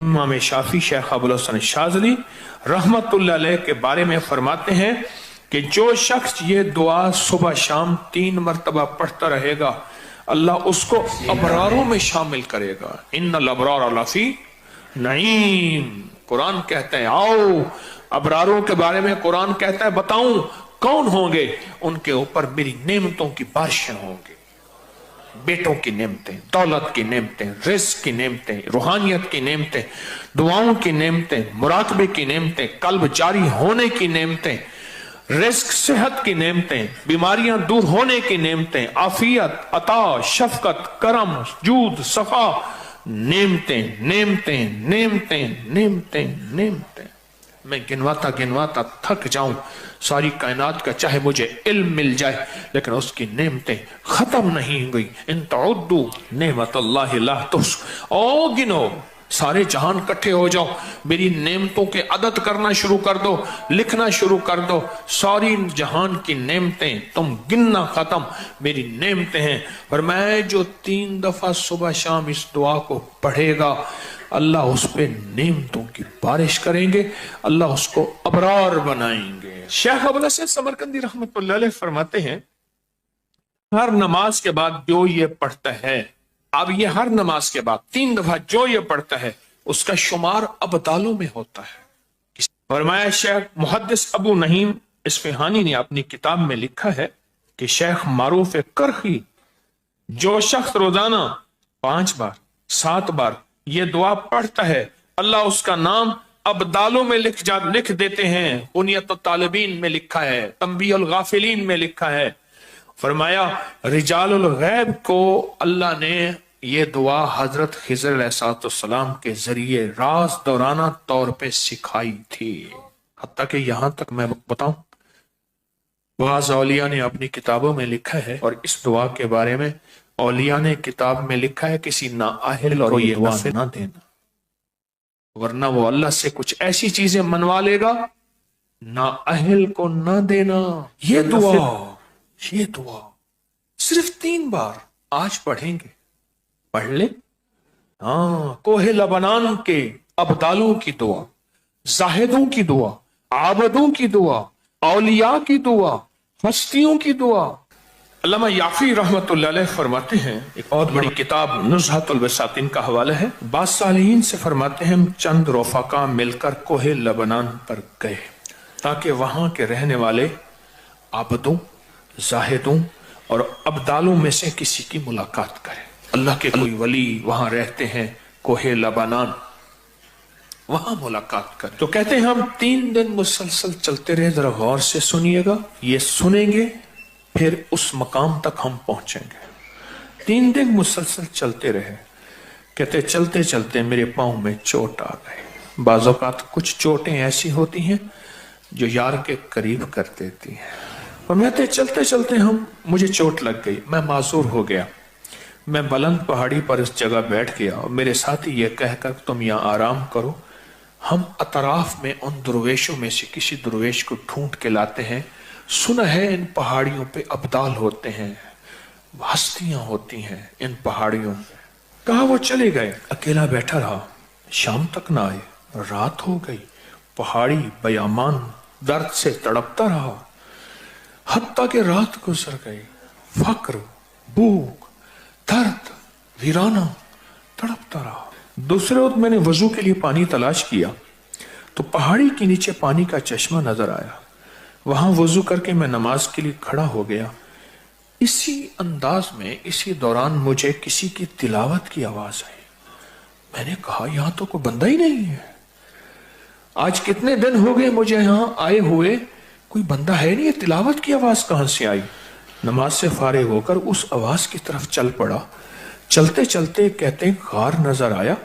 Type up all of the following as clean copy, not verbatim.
इमाम शाफी शेख अबुल हसन शाज़ली रहमतुल्लाह अलैह के बारे में फरमाते हैं कि जो शख्स ये दुआ सुबह शाम 3 मरतबा पढ़ता रहेगा, अल्लाह उसको अबरारों में शामिल करेगा। इन्नल अबरार लफी नईम, कुरान कहता है, आओ अबरारों के बारे में कुरान कहता है बताऊं कौन होंगे, उनके ऊपर मेरी नेमतों की बारिशें होंगी। बेटों की नेमतें, दौलत की नेमतें, रिज़्क़ की नेमतें, रूहानियत की नेमतें, दुआओं की नेमतें, मुराकबे की नेमतें, कल्ब जारी होने की नेमतें, रिज़्क़ सेहत की नेमतें, बीमारियां दूर होने की नेमतें, आफियत, अता, शफकत, करम, जूद, सफा, नेमतें नेमतें नेमतें नेमतें नेमतें। मैं गिनवाता गिनवाता थक जाऊं सारी कायनात का, चाहे मुझे इल्म मिल जाए, लेकिन उसकी नेमतें खत्म नहीं हुई। इन तउद्दू नेमतल्लाहि ला तुहसू, ओ गिनो, सारे जहान इकट्ठे हो जाओ, मेरी नेमतों के अदद करना शुरू कर दो, लिखना शुरू कर दो, सारी जहान की नेमतें तुम गिनना खत्म, मेरी नेमतें हैं। और मैं जो 3 दफा सुबह शाम इस दुआ को पढ़ेगा, अल्लाह उस पे नेमतों की बारिश करेंगे, अल्लाह उसको अबरार बनाएंगे। शेख अबुल हसन समरकंदी रहमतुल्लाह अलैह फरमाते हैं, हर नमाज के बाद जो ये पढ़ता है, अब ये हर नमाज के बाद 3 दफा जो ये पढ़ता है, उसका शुमार अबदालों में होता है। फरमाया शेख मुहद्दिस अबू नहीम इस्फहानी ने अपनी किताब में लिखा है कि शेख मारूफ करखी, जो शख्स रोजाना 5 बार 7 बार ये दुआ पढ़ता है, अल्लाह उसका नाम अबदालों में लिख देते हैं। बुनियत तालिबीन में लिखा है, तंबीहुल गाफिलीन में लिखा है। फरमाया रिजालुल गैब को अल्लाह ने ये दुआ हजरत खिज़र अलैहिस्सलाम के जरिए राज दौराना तौर पे सिखाई थी। हत्ता कि यहां तक मैं बताऊं, बाज़ औलिया ने अपनी किताबों में लिखा है, और इस दुआ के बारे में औलिया ने किताब में लिखा है, किसी नाअहिल और ये दुआ ना देना, वरना वो अल्लाह से कुछ ऐसी चीजें मनवा लेगा, नाअहिल को ना देना। ये दुआ सिर्फ 3 बार आज पढ़ेंगे, पढ़ ले। हाँ, कोहे लबनान के अबदालों की दुआ, जाहिदों की दुआ, आबदों की दुआ, औलिया की दुआ, हस्तियों की दुआ। अल्लामा याफी रहमतुल्लाह अलैह फरमाते हैं, एक बहुत बड़ी किताब नुज़हतुल वसातिन का हवाला है, बाज़ सालिहीन से फरमाते हैं, हम चंद रफ़ाका मिलकर कोहे लबनान पर गए ताकि वहां के रहने वाले आबदों, जाहिदों और अबदालों में से किसी की मुलाकात करें। अल्लाह के कोई वली वहां रहते हैं कोहे लबनान, वहां मुलाकात करें। तो कहते हैं हम 3 दिन मुसलसल चलते रहे, जरा गौर से सुनिएगा, ये सुनेंगे फिर उस मकाम तक हम पहुंचेंगे। 3 दिन मुसलसल चलते रहे। कहते चलते चलते मेरे पांव में चोट आ गई। बाज़ औक़ात कुछ चोटें ऐसी होती हैं जो यार के करीब कर देती हैं। और मैं चलते चलते मुझे चोट लग गई, मैं माजूर हो गया। मैं बुलंद पहाड़ी पर इस जगह बैठ गया और मेरे साथी ये कहकर तुम यहाँ आराम करो, हम अतराफ में उन दुर्वेशों में से किसी दुर्वेश को ढूंढ के लाते हैं। सुना है इन पहाड़ियों पे अब्दाल होते हैं, हस्तियां होती हैं इन पहाड़ियों में। कहा वो चले गए, अकेला बैठा रहा, शाम तक ना आए, रात हो गई, पहाड़ी बयामान दर्द से तड़पता रहा, हत्ता के रात गुजर गई। फक्र, भूख, दर्द, वीराना, तड़पता रहा। दूसरे वक्त मैंने वजू के लिए पानी तलाश किया तो पहाड़ी के नीचे पानी का चश्मा नजर आया। वहां वजू करके मैं नमाज के लिए खड़ा हो गया। इसी अंदाज में इसी दौरान मुझे किसी की तिलावत की आवाज आई। मैंने कहा यहां तो कोई बंदा ही नहीं है, आज कितने दिन हो गए मुझे यहां आए हुए, कोई बंदा है नहीं, तिलावत की आवाज कहां से आई। नमाज से फारिग होकर उस आवाज की तरफ चल पड़ा। चलते चलते कहते गार नजर आया,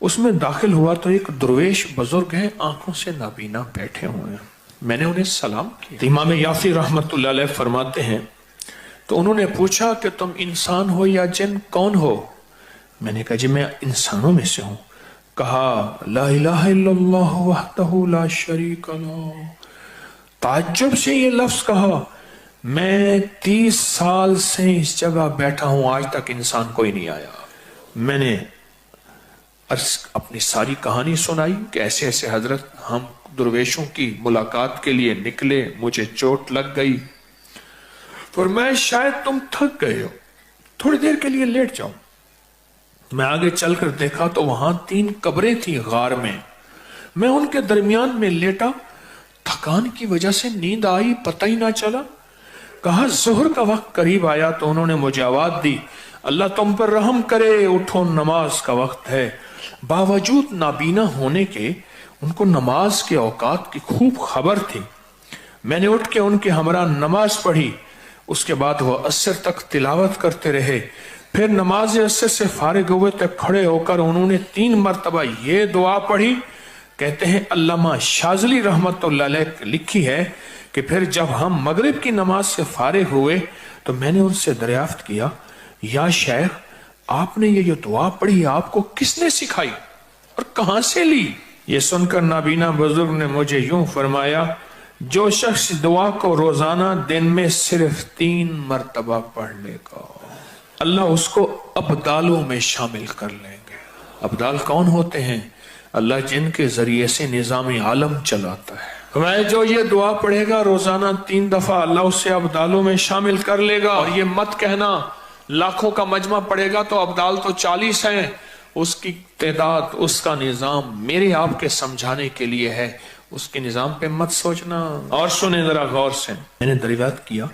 उसमें दाखिल हुआ तो एक दुर्वेश बुजुर्ग हैं, आंखों से नाबीना बैठे हुए हैं। मैंने उन्हें सलाम किया। इमाम याफी रहमतुल्लाह अलैह फरमाते हैं, तो उन्होंने पूछा कि तुम इंसान हो या जिन, कौन हो? मैंने कहा जी मैं इंसानों में से हूं। कहा ला इलाहा इल्लल्लाह वहदहू ला शरीका लहू। ताज्जुब से ये लफ्ज कहा। मैं 30 साल से इस जगह बैठा हूं, आज तक इंसान कोई नहीं आया। मैंने اپنی ساری کہانی سنائی کہ ایسے ایسے حضرت ہم درویشوں کی ملاقات کے لیے نکلے، مجھے چوٹ لگ گئی، فرمایا شاید تم تھک گئے ہو، تھوڑی دیر کے لیے لیٹ جاؤ۔ میں آگے چل کر دیکھا تو وہاں 3 قبریں تھیں غار میں ان کے درمیان میں لیٹا، تھکان کی وجہ سے نیند آئی، پتہ ہی نہ چلا۔ کہا ظہر کا وقت قریب آیا تو انہوں نے مجھے آواز دی، اللہ تم پر رحم کرے، اٹھو نماز کا وقت ہے۔ باوجود نابینا ہونے کے ان کو نماز کے اوقات کی خوب خبر تھی۔ میں نے اٹھ کے ان کے ہمراہ نماز پڑھی، اس کے بعد وہ عصر تک تلاوت کرتے رہے۔ پھر نماز عصر سے فارغ ہوئے تک کھڑے ہو کر انہوں نے 3 مرتبہ یہ دعا پڑھی۔ کہتے ہیں علامہ شاذلی رحمت اللہ علیہ لکھی ہے کہ پھر جب ہم مغرب کی نماز سے فارغ ہوئے تو میں نے ان سے دریافت کیا، یا شیخ آپ نے یہ دعا پڑھی آپ کو کس نے سکھائی اور کہاں سے لی؟ یہ سن کر نابینا بزرگ نے مجھے یوں فرمایا، جو شخص دعا کو روزانہ دن میں صرف 3 مرتبہ پڑھ لے گا، اللہ اس کو ابدالوں میں شامل کر لیں گے۔ ابدال کون ہوتے ہیں؟ اللہ جن کے ذریعے سے نظام عالم چلاتا ہے۔ میں جو یہ دعا پڑھے گا روزانہ 3 دفعہ، اللہ اسے ابدالوں میں شامل کر لے گا۔ اور یہ مت کہنا لاکھوں کا مجمع پڑے گا تو ابدال تو 40 ہیں، اس کی تعداد، اس کا نظام میرے آپ کے سمجھانے کے لیے ہے، اس کے نظام پہ مت سوچنا۔ اور سنیں ذرا غور سے، میں نے دریافت کیا،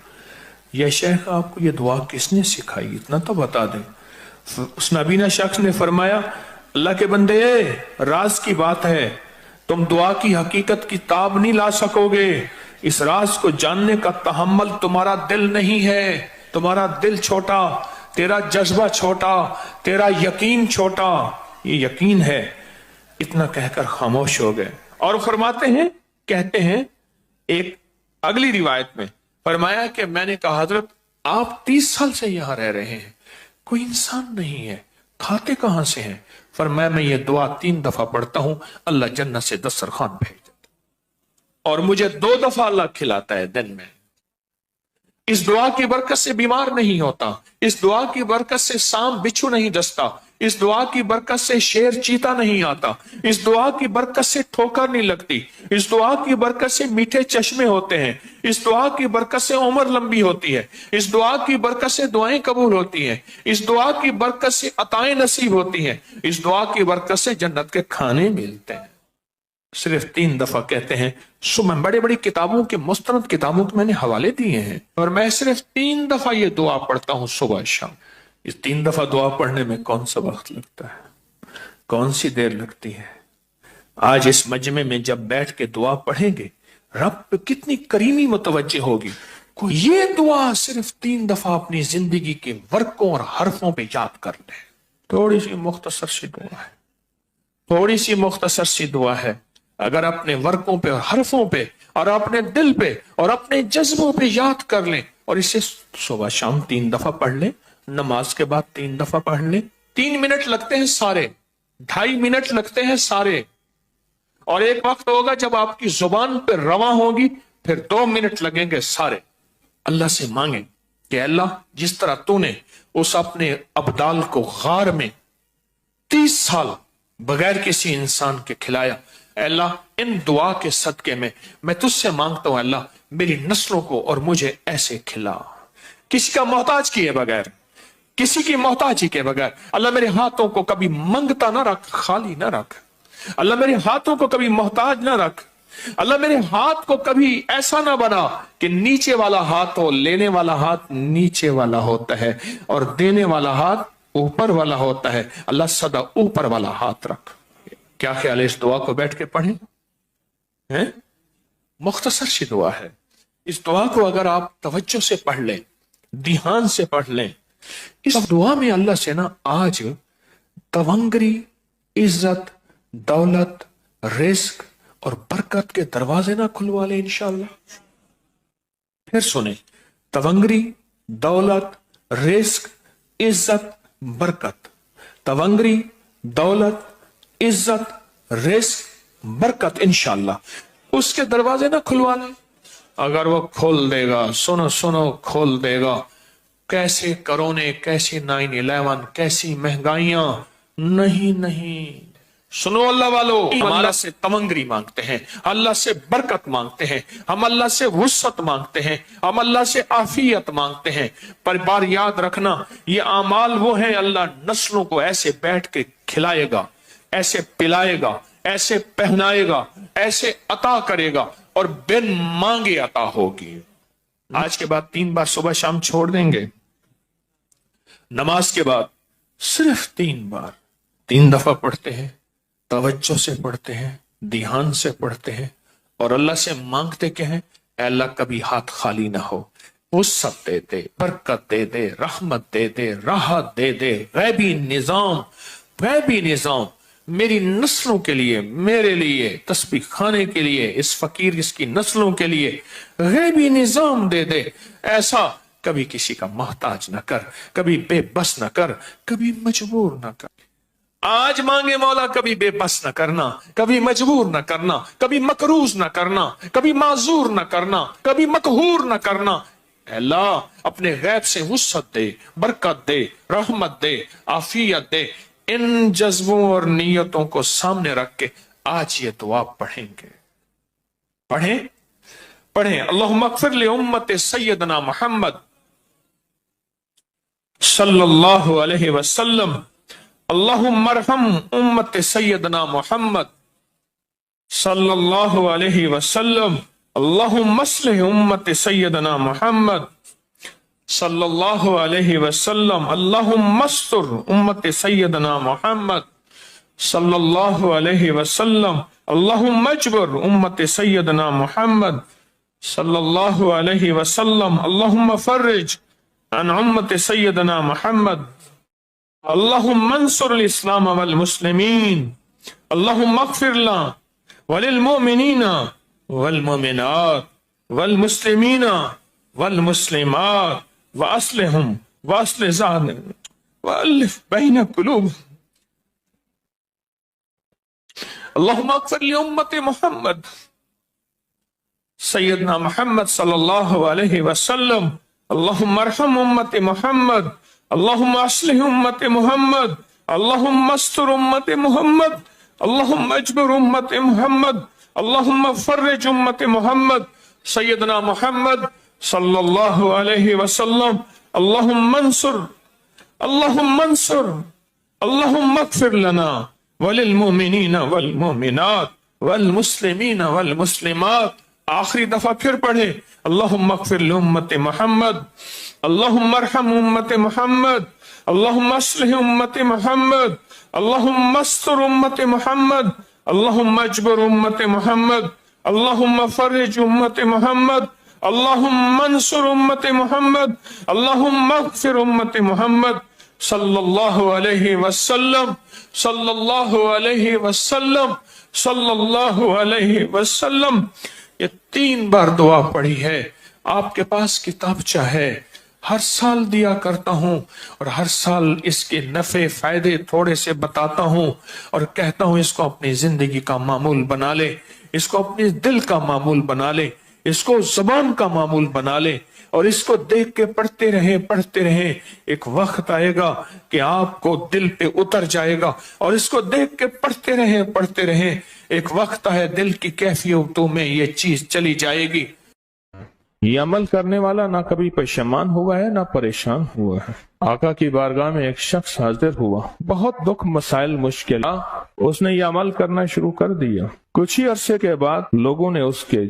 یہ شیخ آپ کو یہ دعا کس نے سکھائی، اتنا تو بتا دیں۔ اس نابینا شخص نے فرمایا، اللہ کے بندے راز کی بات ہے، تم دعا کی حقیقت کی تاب نہیں لا سکو گے، اس راز کو جاننے کا تحمل تمہارا دل نہیں ہے، تمہارا دل چھوٹا، تیرا جذبہ چھوٹا، تیرا یقین چھوٹا، یہ یقین ہے۔ اتنا کہہ کر خاموش ہو گئے اور فرماتے ہیں، کہتے ہیں ایک اگلی روایت میں فرمایا کہ میں نے کہا حضرت آپ 30 سال سے یہاں رہ رہے ہیں، کوئی انسان نہیں ہے، کھاتے کہاں سے ہیں؟ فرمایا میں یہ دعا 3 دفعہ پڑھتا ہوں، اللہ جنت سے دسترخوان بھیج دیتا اور مجھے 2 دفعہ اللہ کھلاتا ہے دن میں۔ اس دعا کی برکت سے بیمار نہیں ہوتا، اس دعا کی برکت سے سانپ بچھو نہیں ڈستا، اس دعا کی برکت سے شیر چیتا نہیں آتا، اس دعا کی برکت سے ٹھوکر نہیں لگتی، اس دعا کی برکت سے میٹھے چشمے ہوتے ہیں، اس دعا کی برکت سے عمر لمبی ہوتی ہے، اس دعا کی برکت سے دعائیں قبول ہوتی ہیں، اس دعا کی برکت سے عطائیں نصیب ہوتی ہیں، اس دعا کی برکت سے جنت کے کھانے ملتے ہیں۔ صرف 3 دفعہ کہتے ہیں، میں بڑی بڑی کتابوں کے مستند کتابوں کے میں نے حوالے دیے ہیں اور میں صرف 3 دفعہ یہ دعا پڑھتا ہوں صبح شام۔ اس 3 دفعہ دعا پڑھنے میں کون سا وقت لگتا ہے، کون سی دیر لگتی ہے؟ آج اس مجمع میں جب بیٹھ کے دعا پڑھیں گے رب پہ کتنی کریمی متوجہ ہوگی۔ یہ دعا صرف 3 دفعہ اپنی زندگی کے ورقوں اور حرفوں پہ یاد کر لیں۔ تھوڑی سی مختصر سی دعا ہے، تھوڑی سی مختصر سی دعا ہے، اگر اپنے ورقوں پہ اور حرفوں پہ اور اپنے دل پہ اور اپنے جذبوں پہ یاد کر لیں اور اسے صبح شام 3 دفعہ پڑھ لیں، نماز کے بعد 3 دفعہ پڑھ لیں۔ 3 منٹ لگتے ہیں سارے، 2.5 منٹ لگتے ہیں سارے، اور ایک وقت ہوگا جب آپ کی زبان پہ رواں ہوگی، پھر 2 منٹ لگیں گے سارے۔ اللہ سے مانگیں کہ اللہ جس طرح تو نے اس اپنے ابدال کو غار میں 30 سال بغیر کسی انسان کے کھلایا، اے اللہ ان دعا کے صدقے میں تجھ سے مانگتا ہوں اللہ میری نسلوں کو اور مجھے ایسے کھلا، کسی کا محتاج کیے بغیر، کسی کی محتاجی کے بغیر۔ اللہ میرے ہاتھوں کو کبھی منگتا نہ رکھ، خالی نہ رکھ، اللہ میرے ہاتھوں کو کبھی محتاج نہ رکھ، اللہ میرے ہاتھ کو کبھی ایسا نہ بنا کہ نیچے والا ہاتھ ہو، لینے والا ہاتھ نیچے والا ہوتا ہے اور دینے والا ہاتھ اوپر والا ہوتا ہے، اللہ سدا اوپر والا ہاتھ رکھ۔ کیا خیال ہے اس دعا کو بیٹھ کے پڑھیں؟ مختصر سی دعا ہے، اس دعا کو اگر آپ توجہ سے پڑھ لیں، دھیان سے پڑھ لیں، اس دعا میں اللہ سے نا آج تونگری، عزت، دولت، رزق اور برکت کے دروازے نہ کھلوا لیں انشاءاللہ۔ پھر سنیں، تونگری، دولت، رزق، عزت، برکت، تونگری، دولت، عزت، رزق، برکت، انشاءاللہ اس کے دروازے نہ کھلوا لیں۔ اگر وہ کھول دے گا، سنو کھول دے گا، کیسے کرونے، کیسے 9/11، کیسی مہنگائیاں، نہیں सुनो अल्लाह वालों, हम अल्लाह से तमंगरी मांगते हैं, अल्लाह से बरकत मांगते हैं, हम अल्लाह से वुसअत मांगते हैं, हम अल्लाह से आफियत मांगते हैं। पर बार याद रखना, ये अमाल वो है, अल्लाह नस्लों को ऐसे बैठ के खिलाएगा, ऐसे पिलाएगा, ऐसे पहनाएगा, ऐसे अता करेगा और बिन मांगे अता होगी। आज के बाद 3 बार सुबह शाम छोड़ देंगे, नमाज के बाद सिर्फ 3 बार, 3 दफा पढ़ते हैं, तवज्जो से पढ़ते हैं, ध्यान से पढ़ते हैं और अल्लाह से मांगते क्या है, अल्लाह कभी हाथ खाली ना हो, वुसअत दे दे, बरकत दे दे, रहमत दे दे, राहत दे दे, गैबी निजाम मेरी नस्लों के लिए, मेरे लिए, तस्बीह खाने के लिए, इस फकीर इसकी नस्लों के लिए गैबी निजाम दे दे। ऐसा कभी किसी का मोहताज न कर, कभी बेबस न कर, कभी मजबूर न कर। आज मांगे मौला, कभी बेबस न करना, कभी मजबूर न करना, कभी मकरूज न करना, कभी माजूर न करना, कभी मकहूर न करना। अल्लाह अपने गैब से वुसअत दे, बरकत दे, रहमत दे, आफियत दे। इन जज्बों और नीयतों को सामने रख के आज ये दुआ पढ़ेंगे। पढ़ें अल्लाहुम्मा अग़फ़िर लि उम्मति सय्यदना मुहम्मद सल्लल्लाहु अलैहि वसल्लम, अल्लाहुम्मा अरहम उम्मति सय्यदना मुहम्मद सल्लल्लाहु अलैहि वसल्लम, अल्लाहुम्मा अस्लिह उम्मति सय्यदना मुहम्मद सल्लल्लाहु अलैहि वसल्लम, अल्लाहुम्मा अस्तर उम्मति सय्यदना मुहम्मद सल्लल्लाहु अलैहि वसल्लम, अल्लाहुम्मा अजबर उम्मति सय्यदना मुहम्मद सल्लल्लाहु अलैहि वसल्लम, अल्लाहुम्मा फर्रिज अन उम्मति सय्यदना मुहम्मद, अल्लाहुम्मा अंसुर इस्लाम वल मुस्लिमीन, अल्लाहुम्मा अग़फ़िर लना वलिल मुमिनीना वल मुमिनात वल मुस्लिमीना वल मुस्लिमात व अस्लिहुम व अस्लिह ज़ातिहिम व अलिफ बैन क़ुलूबिहिम। अल्लाहुम्मा अग़फ़िर लि उम्मति मुहम्मद सय्यदना मुहम्मद सल्लल्लाहु अलैहि वसल्लम, अल्लाहुम्मा अरहम उम्मति मुहम्मद, अल्लाहुम्मा अस्लिह उम्मति मुहम्मद, अल्लाहुम्मा अस्तर उम्मति मुहम्मद, अल्लाहुम्मा अजबर उम्मति मुहम्मद, अल्लाहुम्मा फर्रिज उम्मति मुहम्मद सय्यदना मुहम्मद सल्लल्लाहु अलैहि वसल्लम, अल्लाहुम्मा अंसुर, अल्लाहुम्मा अग़फ़िर लना वलिल मुमिनीना वल मुमिनात वल मुस्लिमीना वल मुस्लिमात। आखिरी दफा फिर पढ़े, अल्लाहुम्मा अग़फ़िर लि उम्मति मुहम्मद, अल्लाहुम्मा अरहम उम्मति मुहम्मद, अल्लाहुम्मा अस्लिह उम्मति मुहम्मद, अल्लाहुम्मा अस्तर उम्मति मुहम्मद, अल्लाहुम्मा अजबर उम्मति मुहम्मद, अल्लाहुम्मा फर्रिज उम्मति मुहम्मद, अल्लाहुम्मा अंसुर उम्मति मुहम्मद, अल्लाहुम्मा अग़फ़िर उम्मति मुहम्मद सल्लल्लाहु अलैहि वसल्लम, सल्लल्लाहु अलैहि वसल्लम, सल्लल्लाहु अलैहि वसल्लम। ये 3 बार दुआ पढ़ी है। आपके पास किताबचा है, हर साल दिया करता हूं और हर साल इसके नफे फायदे थोड़े से बताता हूं और कहता हूं इसको अपनी जिंदगी का मामूल बना ले, इसको अपने दिल का मामूल बना ले, इसको जुबान का मामूल बना ले और इसको देख के पढ़ते रहे। एक वक्त आएगा कि आपको दिल पे उतर जाएगा और इसको देख के पढ़ते रहे। एक वक्त है दिल की कैफियतों में ये चीज चली जाएगी। ये अमल करने वाला ना कभी परेशान हुआ है ना परेशान हुआ है। आका की बारगाह में एक शख्स हाजिर हुआ, बहुत दुख मसाइल मुश्किल, उसने ये अमल करना शुरू कर दिया। कुछ ही अरसे के बाद लोगों ने उसके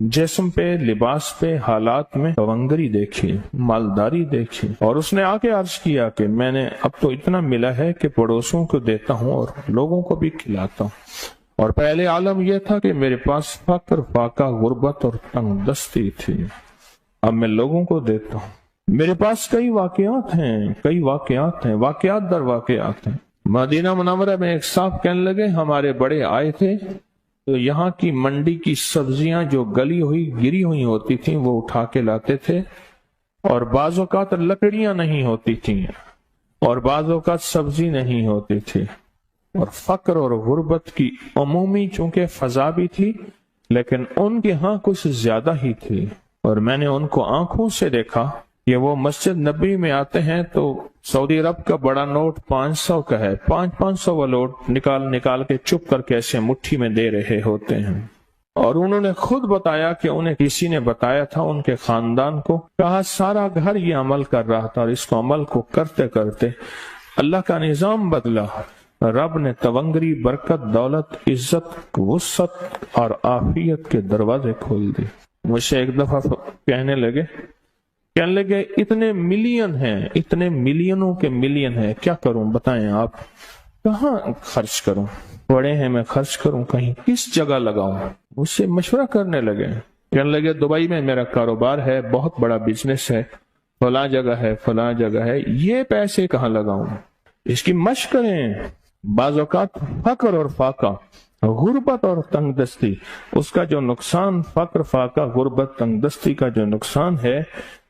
जिस्म पे, लिबास पे, हालात में तवंगरी देखी, मालदारी देखी और उसने आके अर्ज किया कि मैंने अब तो इतना मिला है कि पड़ोसों को देता हूँ और लोगों को भी खिलाता हूँ, और पहले आलम यह था कि मेरे पास फक्र, फाका, गुर्बत और तंगदस्ती थी। अब मैं लोगों को देता हूँ। मेरे पास कई वाकयात हैं, वाकयात दर वाकयात हैं। मदीना मुनव्वरा में एक साहब कहने लगे, हमारे बड़े आए थे तो यहाँ की मंडी की सब्जियां जो गली हुई गिरी हुई होती थी वो उठा के लाते थे, और बाज़ औक़ात लकड़ियां नहीं होती थी और बाज़ औक़ात सब्जी नहीं होती थी, और फक्र और गुर्बत की अमूमी चूंकि फजा भी थी लेकिन उनके यहाँ कुछ ज्यादा ही थी। और मैंने उनको आंखों से देखा कि वो मस्जिद नबी में आते हैं तो सऊदी अरब का बड़ा नोट 500 का है, 500 वाला नोट निकाल के चुप करके ऐसे मुट्ठी में दे रहे होते हैं। और उन्होंने खुद बताया कि उन्हें किसी ने बताया था, उनके खानदान को कहा, सारा घर ये अमल कर रहा था और इसको अमल को करते करते अल्लाह का निजाम बदला। रब ने तवंगरी, बरकत, दौलत, इज्जत, वुसअत और आफियत के दरवाजे खोल दिए। मुझसे एक दफा कहने लगे इतने मिलियन हैं, इतने मिलियनों के मिलियन हैं, क्या करूं बताएं आप, कहाँ खर्च करूं? बड़े हैं, मैं खर्च करूं कहीं, किस जगह लगाऊं? मुझसे मशवरा करने लगे, कहने लगे दुबई में मेरा कारोबार है, बहुत बड़ा बिजनेस है, फलां जगह है, ये पैसे कहाँ लगाऊं? इसकी मशक करें। बाज़ औक़ात फक्र और फाका, गुर्बत और तंगदस्ती, उसका जो नुकसान, फक्र, फाका, गुर्बत, तंगदस्ती का जो नुकसान है,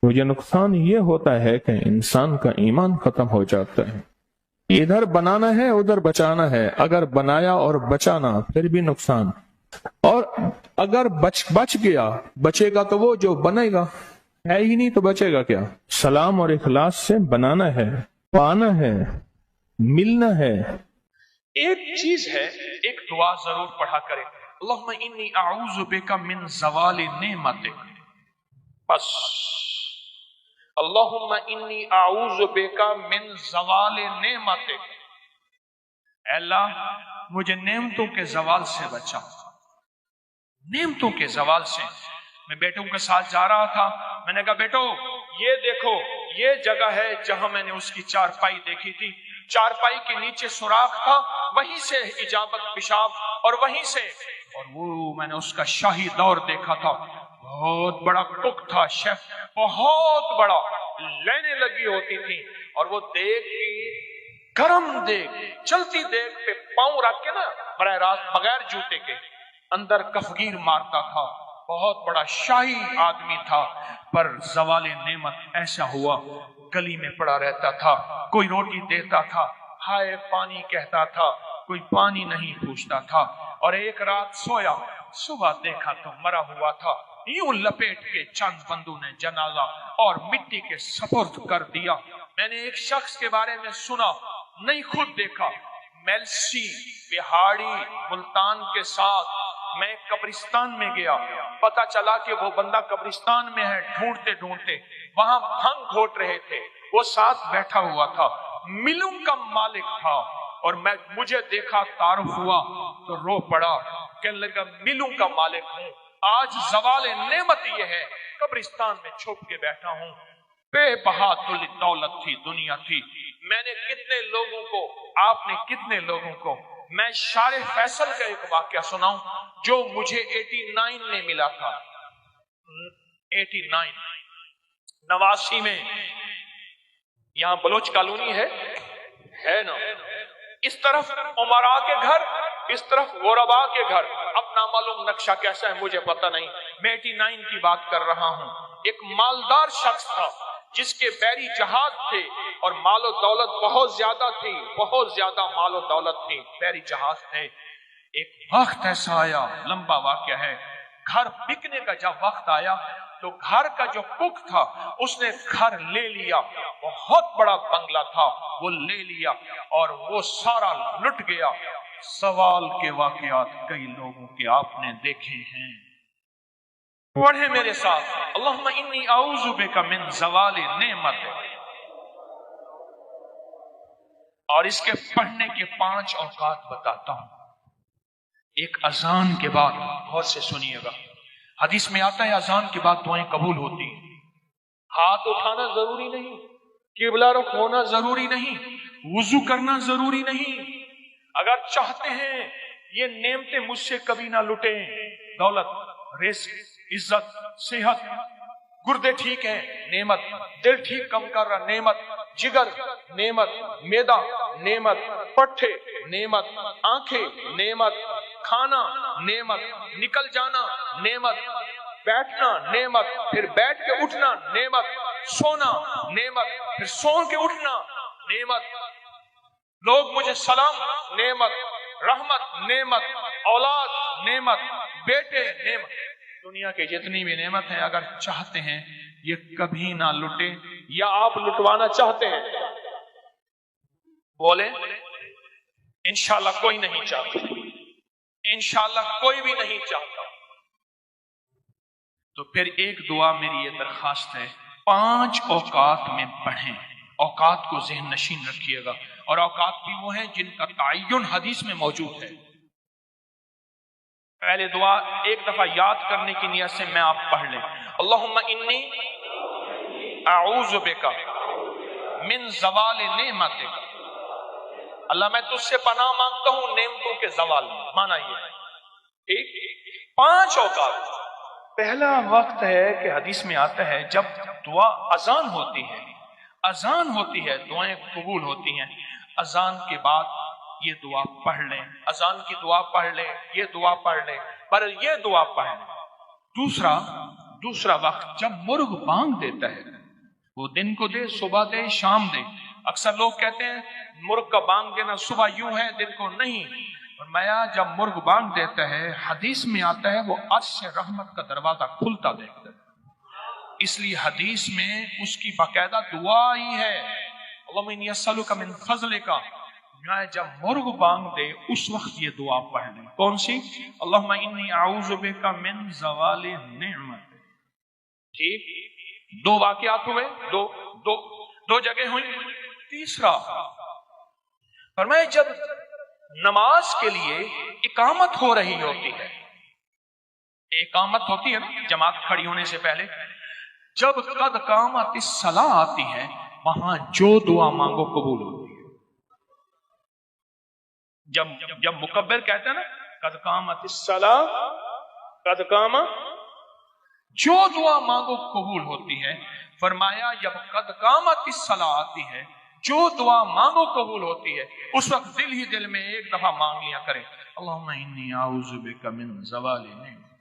वो ये नुकसान ये होता है कि इंसान का ईमान खत्म हो जाता है। इधर बनाना है, उधर बचाना है, अगर बनाया और बचाना फिर भी नुकसान, और अगर बच गया, बचेगा तो वो जो बनेगा, है ही नहीं तो बचेगा क्या? सलाम और इखलास से बनाना है, पाना है, मिलना है। एक चीज है, एक दुआ जरूर पढ़ा करें, अल्लाहुम्मा इन्नी अऊज़ु बिका मिन ज़वालि नेमतिक, बस अल्लाहुम्मा इन्नी अऊज़ु बिका मिन ज़वालि नेमतिक, अल्लाह मुझे नेमतों के जवाल से बचा, नेमतों के जवाल से। मैं बेटों के साथ जा रहा था, मैंने कहा बेटो ये देखो, ये जगह है जहां मैंने उसकी चारपाई देखी थी, चारपाई के नीचे सुराख था, वहीं से इजाबत पेशाब, और वहीं से, और वो मैंने उसका शाही दौर देखा था, बहुत बड़ा कुक था, शेफ, बहुत बड़ा, लेने लगी होती थी, और वो देख की गरम देख, चलती देख पे पांव रख के ना, बराह रास्त बगैर जूते के अंदर कफगीर मारता था, बहुत बड़ा शाही आदमी था। पर ज़वाले नेमत ऐसा हुआ, गली में पड़ा रहता था, कोई रोटी देता था, हाय पानी कहता था, कोई पानी नहीं पूछता था, और एक रात सोया, सुबह देखा तो मरा हुआ था, यूं लपेट के चंद बंदों ने जनाजा और मिट्टी के सपुर्द कर दिया। मैंने एक शख्स के बारे में सुना, नहीं खुद देखा, मेलसी बिहाड़ी मुल्तान के साथ मैं कब्रिस्तान में गया, पता चला कि वो बंदा कब्रिस्तान में है, ढूंढते ढूंढते वहां भंग घोट रहे थे, वो साथ बैठा हुआ था, मिलों का मालिक था, और मुझे देखा, तारुफ हुआ तो रो पड़ा, कहने लगा मिलों का मालिक हूँ, आज ज़वाले नेमत ये है, कब्रिस्तान में छुप के बैठा हूँ, बेबहा दौलत थी, दुनिया थी, मैंने कितने लोगों को, आपने कितने लोगों को, मैं शारे फैसल का एक वाक्या सुनाऊं जो मुझे 89 में मिला था, 89 89 में, यहाँ बलोच कॉलोनी है ना, इस तरफ उमरा के घर, इस तरफ गोरबा के घर, अब ना मालूम नक्शा कैसा है मुझे पता नहीं, मैं 89 की बात कर रहा हूँ। एक मालदार शख्स था जिसके बैरी जहाज थे और मालो दौलत बहुत ज्यादा थी, बहुत ज्यादा मालो दौलत थी, बैरी जहाज थे। एक वक्त ऐसा आया, लंबा वाक्या है, घर बिकने का जब वक्त आया तो घर का जो कुक था उसने घर ले लिया, बहुत बड़ा बंगला था, वो ले लिया और वो सारा लुट गया। सवाल के वाकयात कई लोगों के आपने देखे हैं, पढ़े मेरे साथ, अल्लाहुम्मा इन्नी अऊज़ु बिका मिन ज़वालि नेमत। और इसके पढ़ने के 5 औकात बताता हूं, एक अजान के बाद, गौर से सुनिएगा, हदीस में आता है अजान के बाद दुआएं कबूल होती, हाथ उठाना जरूरी नहीं, किबला रुख होना जरूरी नहीं, वुजू करना जरूरी नहीं। अगर चाहते हैं ये नेमतें मुझसे कभी ना लुटे, दौलत, रिस्क, इज्जत, सेहत, गुर्दे ठीक है नेमत, दिल ठीक काम कर रहा नेमत, जिगर नेमत, मैदा नेमत, पट्टे नेमत, आंखें नेमत, खाना नेमत, निकल जाना नेमत, बैठना नेमत, फिर बैठ के उठना नेमत, सोना नेमत, फिर सो के उठना नेमत, लोग मुझे सलाम नेमत, रहमत नेमत, औलाद नेमत, बेटे नेमत, दुनिया के जितनी भी नेमत है, अगर चाहते हैं ये कभी ना लुटे, या आप लुटवाना चाहते हैं, बोले इंशाअल्लाह कोई नहीं चाहता, इंशाअल्लाह कोई भी नहीं चाहता। तो फिर एक दुआ मेरी ये दरखास्त है, 5 औकात में पढ़ें। औकात को ज़हन नशीन रखिएगा, और औकात भी वो हैं जिनका ताय्युन हदीस में मौजूद है। पहले दुआ एक दफा याद करने की नियत से मैं आप पढ़ लें। अल्लाहुम्मा इन्नी अऊज़ु बिका मिन ज़वाल नेमतिक, अल्लाह मैं तुझसे पनाह मांगता हूं नेमतों के ज़वाल में। माना ये ठीक 5 औकात। पहला वक्त है कि हदीस में आता है जब दुआ अजान होती है, अजान होती है दुआएं कबूल होती हैं। अजान के बाद ये दुआ पढ़ लें, अजान की दुआ पढ़ लें, ये दुआ पढ़ लें, पर ये दुआ पढ़ लें। दूसरा वक्त जब मुर्ग बांग देता है, वो दिन को दे, सुबह दे, शाम दे। अक्सर लोग कहते हैं मुर्ग का बांग देना सुबह यूं है, दिन को नहीं। फरमाया जब मुर्ग बांग देता है, हदीस में आता है वो अर्श से रहमत का दरवाजा खुलता देखता है। इसलिए हदीस में उसकी बाकायदा दुआ ही है, अल्लाहुम्मा इन्नी अस्अलुका मिन फज़लिका। जब मुर्ग बांग दे उस वक्त ये दुआ पढ़ लें। कौन सी? अल्लाहुम्मा इन्नी अऊज़ु बिका मिन ज़वालि निअमत। ठीक 2 वाक़यात हुए, दो जगह हुई। तीसरा फरमाया जब नमाज के लिए इकामत हो रही होती है, इकामत होती है ना जमात खड़ी होने से पहले, जब कद कामत सलाह आती है, वहां जो दुआ मांगो कबूल होती है। जब मुकब्बिर कहते हैं ना कद कामत सलाह, कद कामा, जो दुआ मांगो कबूल होती है। फरमाया जब कद कामत सलाह आती है, जो दुआ मांगो कबूल होती है, उस वक्त दिल ही दिल में एक दफा मांग लिया करें, अल्लाहुम्मा इन्नी अऊज़ु बिका मिन ज़वालि निअमत।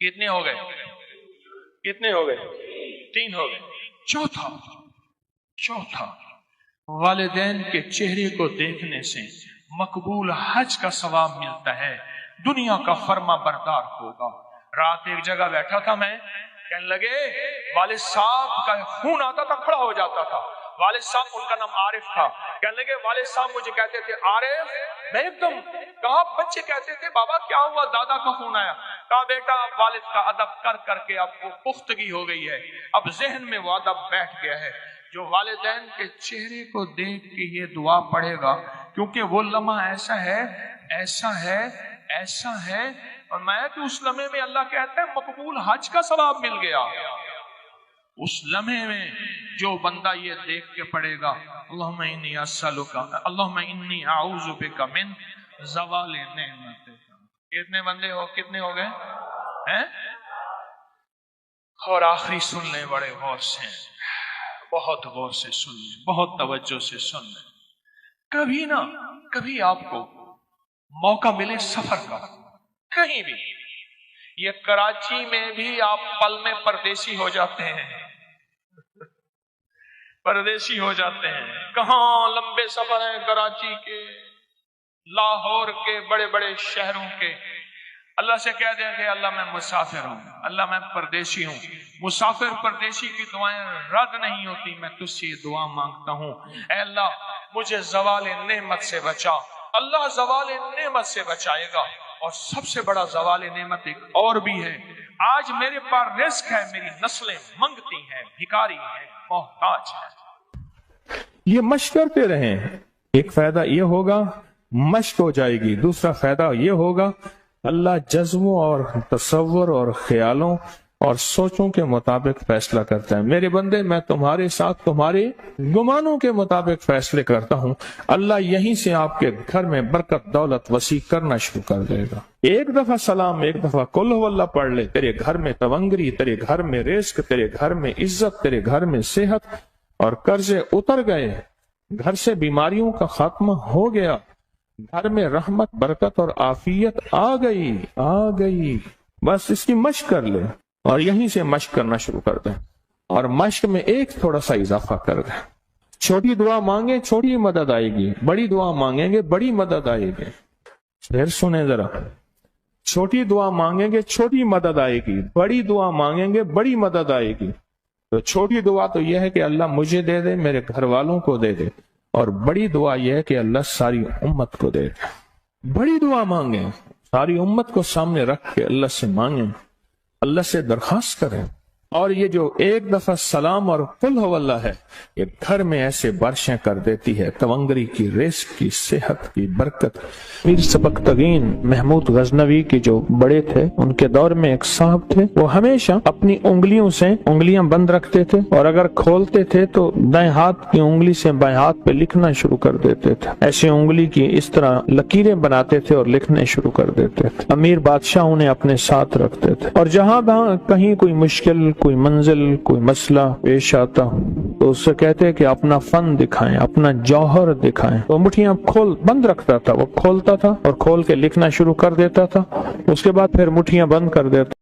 कितने हो गए? कितने हो गए? 3 हो गए। चौथा वालिदैन के चेहरे को देखने से मकबूल हज का सवाब मिलता है, दुनिया का फर्मा बरदार होगा। रात एक जगह बैठा था मैं, कहने लगे वालिद साहब का खून आता था, खड़ा हो जाता था। वालिद साहब, उनका नाम आरिफ था, कहने लगे वालिद साहब मुझे कहते थे आरिफ, मैं एकदम कहा, बच्चे कहते थे बाबा क्या हुआ, दादा का खून आया। कहा बेटा अब वालिद का अदब कर करके अब वो पुख्तगी हो गई है, अब जहन में वो अदब बैठ गया है। जो वालिदैन के चेहरे को देख के ये दुआ पढ़ेगा, क्योंकि वो लम्हा ऐसा है और मैं कि उस लम्हे में अल्लाह कहता है मकबूल हज का सवाब मिल गया। उस लम्हे में जो बंदा ये देख के पढ़ेगा अल्लाहुम्मा इन्नी अस्अलुका, अल्लाहुम्मा इन्नी अऊज़ु बिका मिन ज़वालि निअमतिक। कितने बंदे हो, कितने हो गए हैं? और आखिरी सुन ले, बड़े गौर से, बहुत गौर से सुन ले, बहुत तवज्जो से सुन ले। कभी ना कभी आपको मौका मिले सफर का, कहीं भी, ये कराची में भी आप पल में परदेसी हो जाते हैं, परदेसी हो जाते हैं। कहाँ लंबे सफर हैं कराची के, लाहौर के, बड़े बड़े शहरों के। अल्लाह से कह दें कि अल्लाह मैं मुसाफिर हूँ, अल्लाह मैं परदेसी हूँ। मुसाफिर परदेसी की दुआएं रद्द नहीं होती। मैं तुझसे ये दुआ मांगता हूँ, ऐ अल्लाह मुझे ज़वाल नेमत से बचा। अल्लाह ज़वाल नेमत से बचाएगा। और सबसे बड़ा ज़वाल नेमत एक और भी है, आज मेरे पास रिस्क है, मेरी नस्लें मंगती हैं, भिखारी हैं, मोहताज हैं। ये मश्क करते रहें। एक फायदा ये होगा, मश्क हो जाएगी। दूसरा फायदा ये होगा, अल्लाह जज्बों और तसव्वुर और ख्यालों और सोचों के मुताबिक फैसला करता है। मेरे बंदे, मैं तुम्हारे साथ तुम्हारे गुमानों के मुताबिक फैसले करता हूँ। अल्लाह यहीं से आपके घर में बरकत दौलत वसी करना शुरू कर देगा। एक दफा सलाम, एक दफा कुल हुवल्लाह पढ़ ले, तेरे घर में तवंगरी, तेरे घर में रिस्क, तेरे घर में इज्जत, तेरे घर में सेहत और कर्जे उतर गए, घर से बीमारियों का खात्मा हो गया, घर में रहमत बरकत और आफियत आ गई। बस इसकी मश्क कर ले और यहीं से मश्क करना शुरू कर दें। और मश्क में एक थोड़ा सा इजाफा कर दें। छोटी दुआ मांगे, छोटी मदद आएगी। बड़ी दुआ मांगेंगे, बड़ी मदद आएगी। फिर सुने जरा, छोटी दुआ मांगेंगे, छोटी मदद आएगी। बड़ी दुआ मांगेंगे, बड़ी मदद आएगी। تو چھوٹی دعا تو یہ ہے کہ اللہ مجھے دے دے، میرے گھر والوں کو دے دے، اور بڑی دعا یہ ہے کہ اللہ ساری امت کو دے دے۔ بڑی دعا مانگیں، ساری امت کو سامنے رکھ کے اللہ سے مانگیں، اللہ سے درخواست کریں۔ اور یہ جو ایک دفعہ سلام اور قل ہو اللہ ہے، یہ گھر میں ایسے بارشیں کر دیتی ہے، تونگری کی، رزق کی، صحت کی، برکت۔ میر سبکتگین محمود غزنوی کے جو بڑے تھے، ان کے دور میں ایک صاحب تھے، وہ ہمیشہ اپنی انگلیوں سے انگلیاں بند رکھتے تھے، اور اگر کھولتے تھے تو دائیں ہاتھ کی انگلی سے بائیں ہاتھ پہ لکھنا شروع کر دیتے تھے، ایسے انگلی کی اس طرح لکیریں بناتے تھے اور لکھنے شروع کر دیتے تھے۔ امیر بادشاہ انہیں اپنے ساتھ رکھتے تھے، اور جہاں کہیں کوئی مشکل، کوئی منزل، کوئی مسئلہ پیش آتا تو اس سے کہتے کہ اپنا فن دکھائیں، اپنا جوہر دکھائیں۔ وہ مٹھیاں بند رکھتا تھا، وہ کھولتا تھا اور کھول کے لکھنا شروع کر دیتا تھا، اس کے بعد پھر مٹھیاں بند کر دیتا